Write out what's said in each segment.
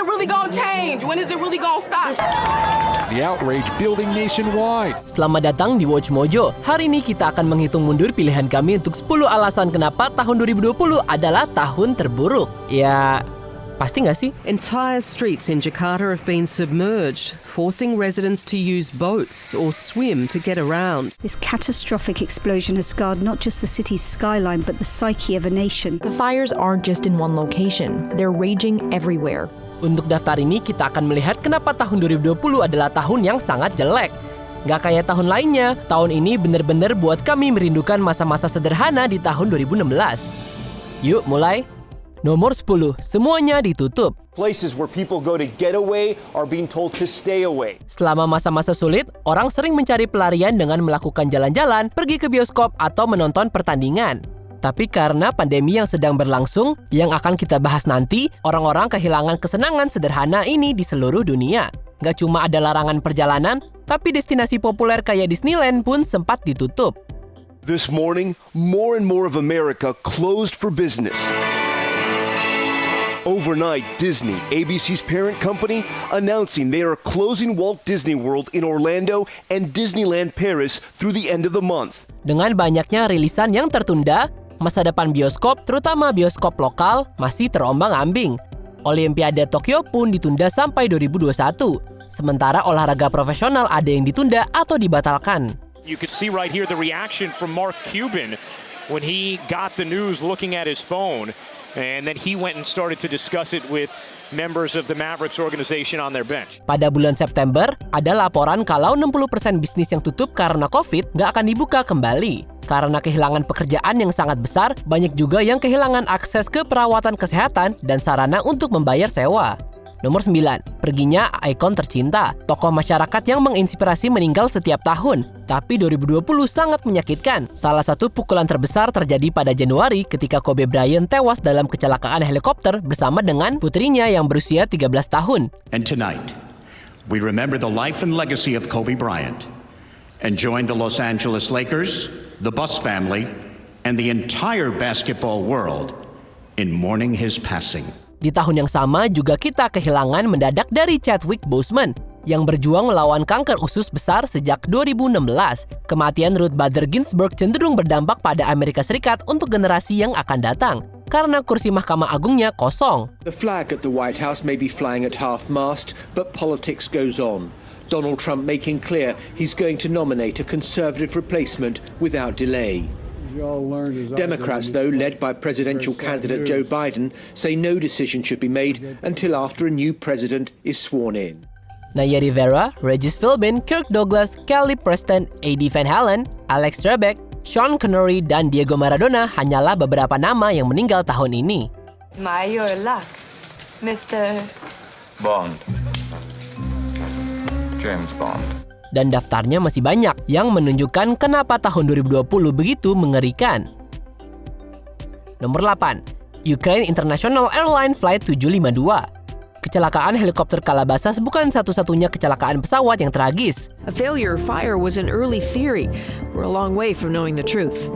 it really gonna change? When is it really gonna stop? The outrage building nationwide. Selamat datang di Watch Mojo. Hari ini kita akan menghitung mundur pilihan kami untuk 10 alasan kenapa tahun 2020 adalah tahun terburuk. Ya, pasti nggak sih? Entire streets in Jakarta have been submerged, forcing residents to use boats or swim to get around. This catastrophic explosion has scarred not just the city's skyline, but the psyche of a nation. The fires aren't just in one location. They're raging everywhere. Untuk daftar ini, kita akan melihat kenapa tahun 2020 adalah tahun yang sangat jelek. Nggak kayak tahun lainnya, tahun ini benar-benar buat kami merindukan masa-masa sederhana di tahun 2016. Yuk, mulai. Nomor 10, semuanya ditutup. Places where people go to get away are being told to stay away. Selama masa-masa sulit, orang sering mencari pelarian dengan melakukan jalan-jalan, pergi ke bioskop, atau menonton pertandingan. Tapi karena pandemi yang sedang berlangsung, yang akan kita bahas nanti, orang-orang kehilangan kesenangan sederhana ini di seluruh dunia. Nggak cuma ada larangan perjalanan, tapi destinasi populer kayak Disneyland pun sempat ditutup. This morning, more and more of America closed for business. Overnight, Disney, ABC's parent company, announcing they are closing Walt Disney World in Orlando and Disneyland Paris through the end of the month. Dengan banyaknya rilisan yang tertunda, masa depan bioskop, terutama bioskop lokal, masih terombang-ambing. Olimpiade Tokyo pun ditunda sampai 2021. Sementara olahraga profesional ada yang ditunda atau dibatalkan. You could see right here the reaction from Mark Cuban when he got the news looking at his phone. And then he went and started to discuss it with members of the Mavericks organization on their bench. Pada bulan September, ada laporan kalau 60% bisnis yang tutup karena COVID nggak akan dibuka kembali. Karena kehilangan pekerjaan yang sangat besar, banyak juga yang kehilangan akses ke perawatan kesehatan dan sarana untuk membayar sewa. Nomor 9, perginya ikon tercinta. Tokoh masyarakat yang menginspirasi meninggal setiap tahun. Tapi 2020 sangat menyakitkan. Salah satu pukulan terbesar terjadi pada Januari ketika Kobe Bryant tewas dalam kecelakaan helikopter bersama dengan putrinya yang berusia 13 tahun. And tonight, we remember the life and legacy of Kobe Bryant and join the Los Angeles Lakers, the Buss family, and the entire basketball world in mourning his passing. Di tahun yang sama juga kita kehilangan mendadak dari Chadwick Boseman yang berjuang melawan kanker usus besar sejak 2016. Kematian Ruth Bader Ginsburg cenderung berdampak pada Amerika Serikat untuk generasi yang akan datang karena kursi Mahkamah Agungnya kosong. The flag at the White House may be flying at half-mast, but politics goes on. Donald Trump making clear he's going to nominate a conservative replacement without delay. Democrats, though, led by presidential candidate Joe Biden, say no decision should be made until after a new president is sworn in. Naya Rivera, Regis Philbin, Kirk Douglas, Kelly Preston, Eddie Van Halen, Alex Trebek, Sean Connery, dan Diego Maradona hanyalah beberapa nama yang meninggal tahun ini. Your luck, Mr. Bond. James Bond. Dan daftarnya masih banyak yang menunjukkan kenapa tahun 2020 begitu mengerikan. Nomor 8. Ukraine International Airline Flight 752. Kecelakaan helikopter Calabasas bukan satu-satunya kecelakaan pesawat yang tragis. A failure of fire was an early theory. We're a long way from knowing the truth.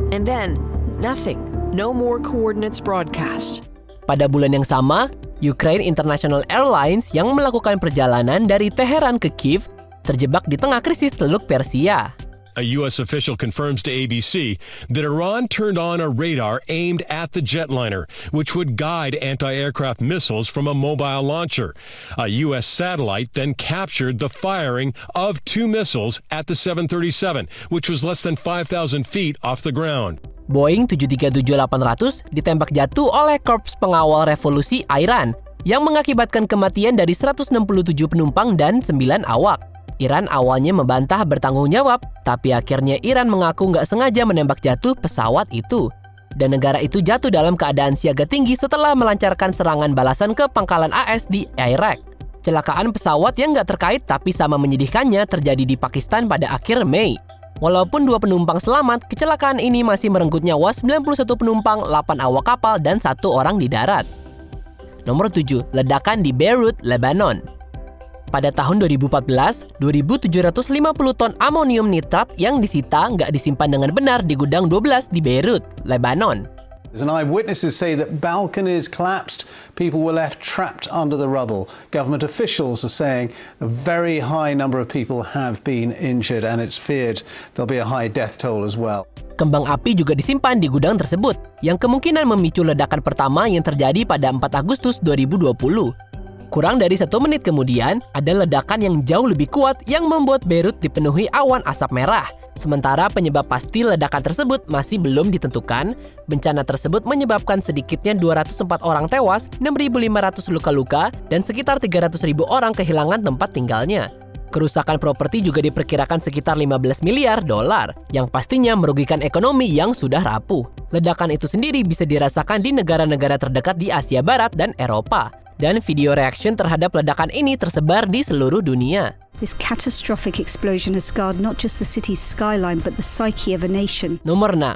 And then, nothing. No more coordinates broadcast. Pada bulan yang sama, Ukraine International Airlines yang melakukan perjalanan dari Teheran ke Kiev terjebak di tengah krisis Teluk Persia. A U.S. official confirms to ABC that Iran turned on a radar aimed at the jetliner, which would guide anti-aircraft missiles from a mobile launcher. A U.S. satellite then captured the firing of 2 missiles at the 737, which was less than 5,000 feet off the ground. Boeing 737-800 ditembak jatuh oleh Korps Pengawal Revolusi Iran yang mengakibatkan kematian dari 167 penumpang dan 9 awak. Iran awalnya membantah bertanggung jawab, tapi akhirnya Iran mengaku nggak sengaja menembak jatuh pesawat itu. Dan negara itu jatuh dalam keadaan siaga tinggi setelah melancarkan serangan balasan ke pangkalan AS di Iraq. Kecelakaan pesawat yang nggak terkait tapi sama menyedihkannya terjadi di Pakistan pada akhir Mei. Walaupun 2 penumpang selamat, kecelakaan ini masih merenggut nyawa 91 penumpang, 8 awak kapal, dan 1 orang di darat. Nomor 7. Ledakan di Beirut, Lebanon. Pada tahun 2014, 2.750 ton amonium nitrat yang disita nggak disimpan dengan benar di gudang 12 di Beirut, Lebanon. And eyewitnesses say that balconies collapsed, people were left trapped under the rubble. Government officials are saying a very high number of people have been injured and it's feared there'll be a high death toll as well. Kembang api juga disimpan di gudang tersebut, yang kemungkinan memicu ledakan pertama yang terjadi pada 4 Agustus 2020. Kurang dari 1 menit kemudian, ada ledakan yang jauh lebih kuat yang membuat Beirut dipenuhi awan asap merah. Sementara penyebab pasti ledakan tersebut masih belum ditentukan, bencana tersebut menyebabkan sedikitnya 204 orang tewas, 6.500 luka-luka, dan sekitar 300.000 orang kehilangan tempat tinggalnya. Kerusakan properti juga diperkirakan sekitar 15 miliar dolar, yang pastinya merugikan ekonomi yang sudah rapuh. Ledakan itu sendiri bisa dirasakan di negara-negara terdekat di Asia Barat dan Eropa. Dan video reaction terhadap ledakan ini tersebar di seluruh dunia. This catastrophic explosion has scarred not just the city's skyline but the psyche of a nation. Nomor 6.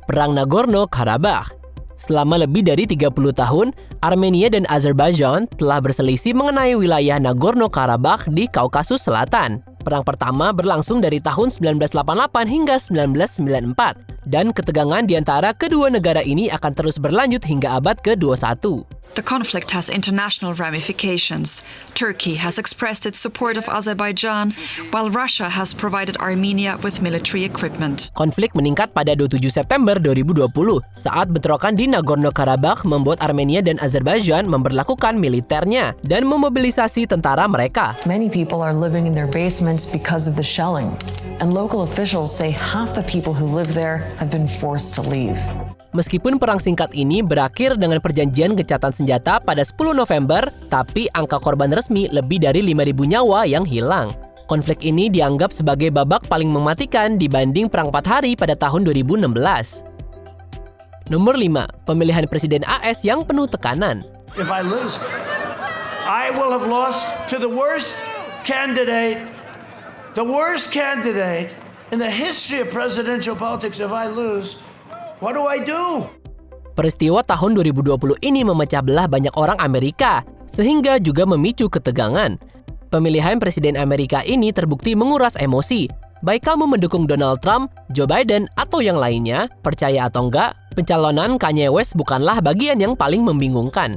Perang Nagorno-Karabakh. Selama lebih dari 30 tahun, Armenia dan Azerbaijan telah berselisih mengenai wilayah Nagorno-Karabakh di Kaukasus Selatan. Perang pertama berlangsung dari tahun 1988 hingga 1994, dan ketegangan di antara kedua negara ini akan terus berlanjut hingga abad ke-21. The conflict has international ramifications. Turkey has expressed its support of Azerbaijan, while Russia has provided Armenia with military equipment. Konflik meningkat pada 27 September 2020 saat bentrokan di Nagorno-Karabakh membuat Armenia dan Azerbaijan memberlakukan militernya dan memobilisasi tentara mereka. Many people are living in their basements because of the shelling, and local officials say half the people who live there have been forced to leave. Meskipun perang singkat ini berakhir dengan perjanjian gencatan senjata pada 10 November, tapi angka korban resmi lebih dari 5.000 nyawa yang hilang. Konflik ini dianggap sebagai babak paling mematikan dibanding Perang 4 Hari pada tahun 2016. Nomor 5. Pemilihan Presiden AS yang penuh tekanan. If I lose, I will have lost to the worst candidate in the history of presidential politics. If I lose, what do I do? Peristiwa tahun 2020 ini memecah belah banyak orang Amerika, sehingga juga memicu ketegangan. Pemilihan Presiden Amerika ini terbukti menguras emosi. Baik kamu mendukung Donald Trump, Joe Biden, atau yang lainnya, percaya atau enggak, pencalonan Kanye West bukanlah bagian yang paling membingungkan.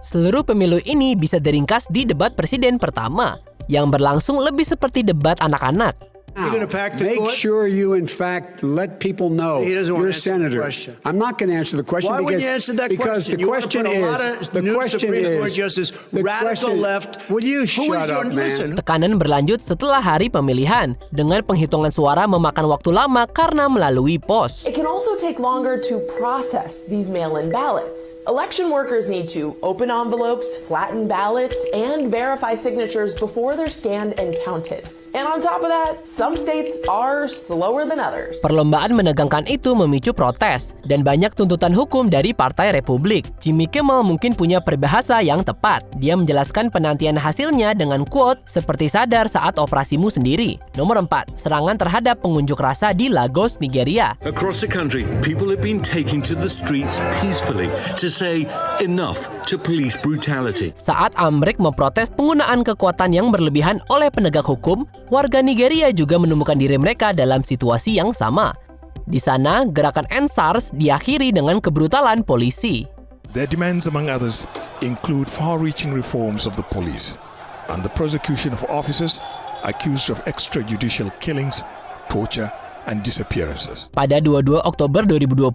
Seluruh pemilu ini bisa diringkas di debat presiden pertama, yang berlangsung lebih seperti debat anak-anak. Make sure you, in fact, let people know you're a senator. I'm not going to answer the question because the question is radical left. Will you shut up, man? Tekanan berlanjut setelah hari pemilihan dengan penghitungan suara memakan waktu lama karena melalui pos. It can also take longer to process these mail-in ballots. Election workers need to open envelopes, flatten ballots, and verify signatures before they're scanned and counted. And on top of that, some states are slower than others. Perlombaan menegangkan itu memicu protes dan banyak tuntutan hukum dari Partai Republik. Jimmy Kimmel mungkin punya peribahasa yang tepat. Dia menjelaskan penantian hasilnya dengan quote seperti sadar saat operasimu sendiri. Nomor 4, serangan terhadap pengunjuk rasa di Lagos, Nigeria. Across the country, people have been taking to the streets peacefully to say enough to police brutality. Saat Amrik memprotes penggunaan kekuatan yang berlebihan oleh penegak hukum, warga Nigeria juga menemukan diri mereka dalam situasi yang sama. Di sana, gerakan EndSARS diakhiri dengan kebrutalan polisi. Their demands, among others, include far-reaching reforms of the police and the prosecution of officers accused of extrajudicial killings, torture, and disappearances. Pada 22 Oktober 2020,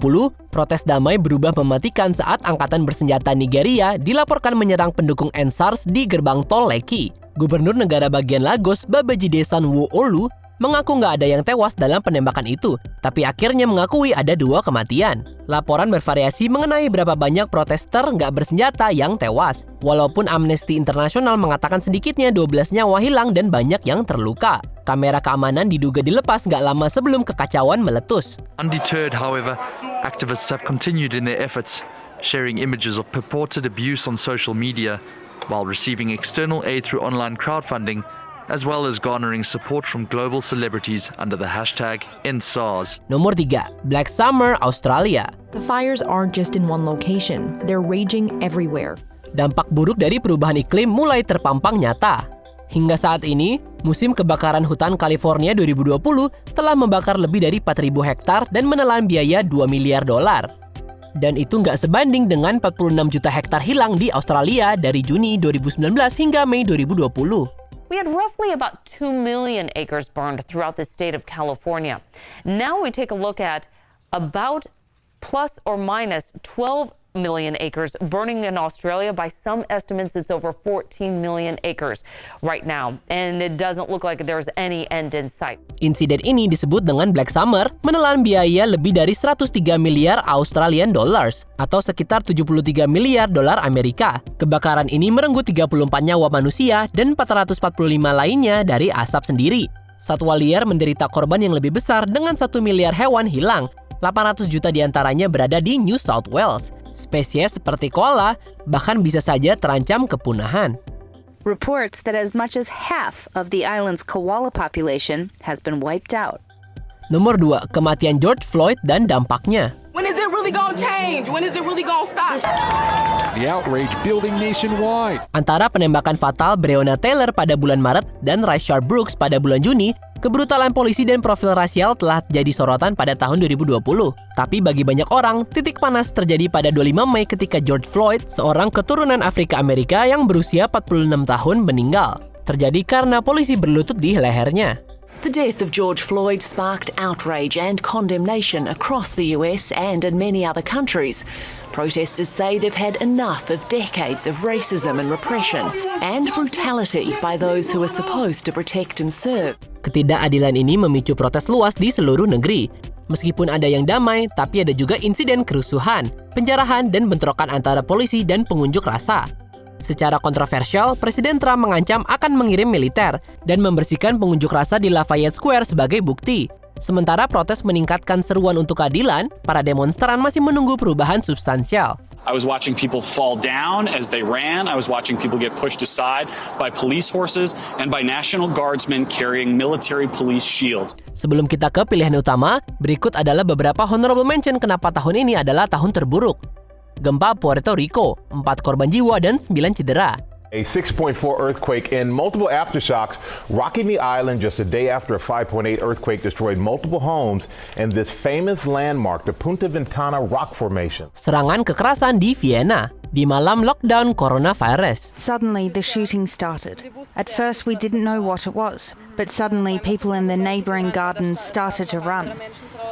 protes damai berubah mematikan saat angkatan bersenjata Nigeria dilaporkan menyerang pendukung EndSARS di gerbang tol Lekki. Gubernur negara bagian Lagos, Babajide Sanwo-Olu, mengaku nggak ada yang tewas dalam penembakan itu, tapi akhirnya mengakui ada 2 kematian. Laporan bervariasi mengenai berapa banyak protester nggak bersenjata yang tewas, walaupun Amnesty International mengatakan sedikitnya 12 nyawa hilang dan banyak yang terluka. Kamera keamanan diduga dilepas nggak lama sebelum kekacauan meletus. Undeterred, however, activists have continued in their efforts, sharing images of purported abuse on social media, while receiving external aid through online crowdfunding, as well as garnering support from global celebrities under the hashtag EndSARS. Nomor 3, Black Summer, Australia. The fires aren't just in one location, they're raging everywhere. Dampak buruk dari perubahan iklim mulai terpampang nyata. Hingga saat ini, musim kebakaran hutan California 2020 telah membakar lebih dari 4.000 hektar dan menelan biaya $2 miliar. Dan itu nggak sebanding dengan 46 juta hektar hilang di Australia dari Juni 2019 hingga Mei 2020. We had roughly about 2 million acres burned throughout the state of California. Now we take a look at about plus or minus 12 million acres burning in Australia. By some estimates, it's over 14 million acres right now. And it doesn't look like there's any end in sight. Insiden ini disebut dengan Black Summer, menelan biaya lebih dari 103 miliar Australian dollars atau sekitar 73 miliar dolar Amerika. Kebakaran ini merenggut 34 nyawa manusia dan 445 lainnya dari asap sendiri. Satwa liar menderita korban yang lebih besar dengan 1 miliar hewan hilang. 800 juta diantaranya berada di New South Wales. Spesies seperti koala bahkan bisa saja terancam kepunahan. Reports that as much as half of the island's koala population has been wiped out. Nomor 2, kematian George Floyd dan dampaknya. When is it really gonna change? When is it really gonna stop? The outrage building nationwide. Antara penembakan fatal Breonna Taylor pada bulan Maret dan Rayshard Brooks pada bulan Juni, kebrutalan polisi dan profil rasial telah jadi sorotan pada tahun 2020. Tapi bagi banyak orang, titik panas terjadi pada 25 Mei ketika George Floyd, seorang keturunan Afrika Amerika yang berusia 46 tahun meninggal. Terjadi karena polisi berlutut di lehernya. The death of George Floyd sparked outrage and condemnation across the US and in many other countries. Protesters say they've had enough of decades of racism and repression and brutality by those who are supposed to protect and serve. Ketidakadilan ini memicu protes luas di seluruh negeri. Meskipun ada yang damai, tapi ada juga insiden kerusuhan, penjarahan, dan bentrokan antara polisi dan pengunjuk rasa. Secara kontroversial, Presiden Trump mengancam akan mengirim militer dan membersihkan pengunjuk rasa di Lafayette Square sebagai bukti. Sementara protes meningkatkan seruan untuk keadilan, para demonstran masih menunggu perubahan substansial. I was watching people fall down as they ran. I was watching people get pushed aside by police horses and by National Guardsmen carrying military police shields. Sebelum kita ke pilihan utama, berikut adalah beberapa honorable mention kenapa tahun ini adalah tahun terburuk. Gempa Puerto Rico, 4 korban jiwa dan 9 cedera. A 6.4 earthquake and multiple aftershocks rocking the island just a day after a 5.8 earthquake destroyed multiple homes in this famous landmark, the Punta Ventana Rock Formation. Serangan kekerasan di Vienna di malam lockdown coronavirus. Suddenly the shooting started. At first we didn't know what it was, but suddenly people in the neighboring gardens started to run.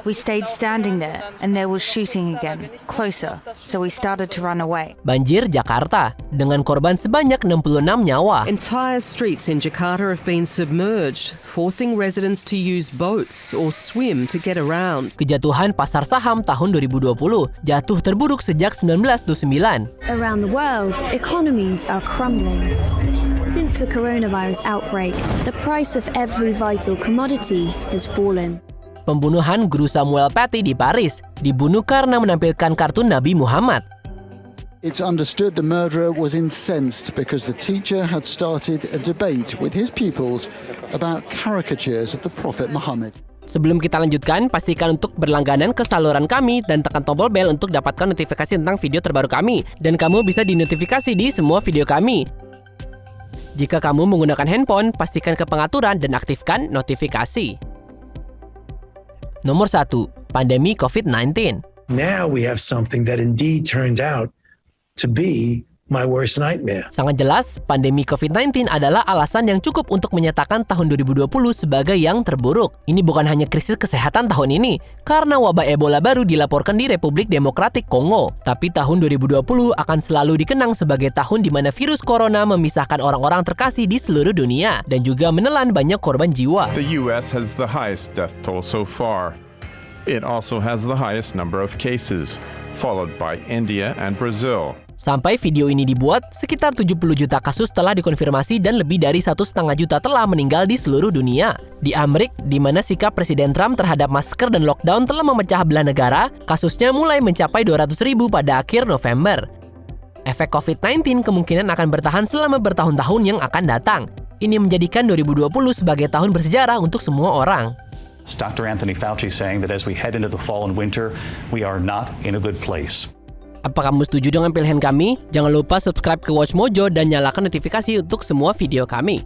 We stayed standing there and there was shooting again, closer, so we started to run away. Banjir Jakarta dengan korban sebanyak 66 nyawa. Entire streets in Jakarta have been submerged, forcing residents to use boats or swim to get around. Kejatuhan pasar saham tahun 2020, jatuh terburuk sejak 1929. Around the world, economies are crumbling. Since the coronavirus outbreak, the price of every vital commodity has fallen. Pembunuhan guru Samuel Paty di Paris, dibunuh karena menampilkan kartun Nabi Muhammad. It's understood the murderer was incensed because the teacher had started a debate with his pupils about caricatures of the Prophet Muhammad. Sebelum kita lanjutkan, pastikan untuk berlangganan ke saluran kami dan tekan tombol bel untuk dapatkan notifikasi tentang video terbaru kami. Dan kamu bisa dinotifikasi di semua video kami. Jika kamu menggunakan handphone, pastikan ke pengaturan dan aktifkan notifikasi. Nomor 1, pandemi COVID-19. Now we have something that indeed turned out to be my worst nightmare. Sangat jelas, pandemi COVID-19 adalah alasan yang cukup untuk menyatakan tahun 2020 sebagai yang terburuk. Ini bukan hanya krisis kesehatan tahun ini, karena wabah Ebola baru dilaporkan di Republik Demokratik Kongo. Tapi tahun 2020 akan selalu dikenang sebagai tahun di mana virus corona memisahkan orang-orang terkasih di seluruh dunia dan juga menelan banyak korban jiwa. The US has the highest death toll so far. It also has the highest number of cases, followed by India and Brazil. Sampai video ini dibuat, sekitar 70 juta kasus telah dikonfirmasi dan lebih dari 1,5 juta telah meninggal di seluruh dunia. Di Amerika, di mana sikap Presiden Trump terhadap masker dan lockdown telah memecah belah negara, kasusnya mulai mencapai 200.000 pada akhir November. Efek COVID-19 kemungkinan akan bertahan selama bertahun-tahun yang akan datang. Ini menjadikan 2020 sebagai tahun bersejarah untuk semua orang. Dr. Anthony Fauci saying that as we head into the fall and winter, we are not in a good place. Apa kamu setuju dengan pilihan kami? Jangan lupa subscribe ke Watch Mojo dan nyalakan notifikasi untuk semua video kami.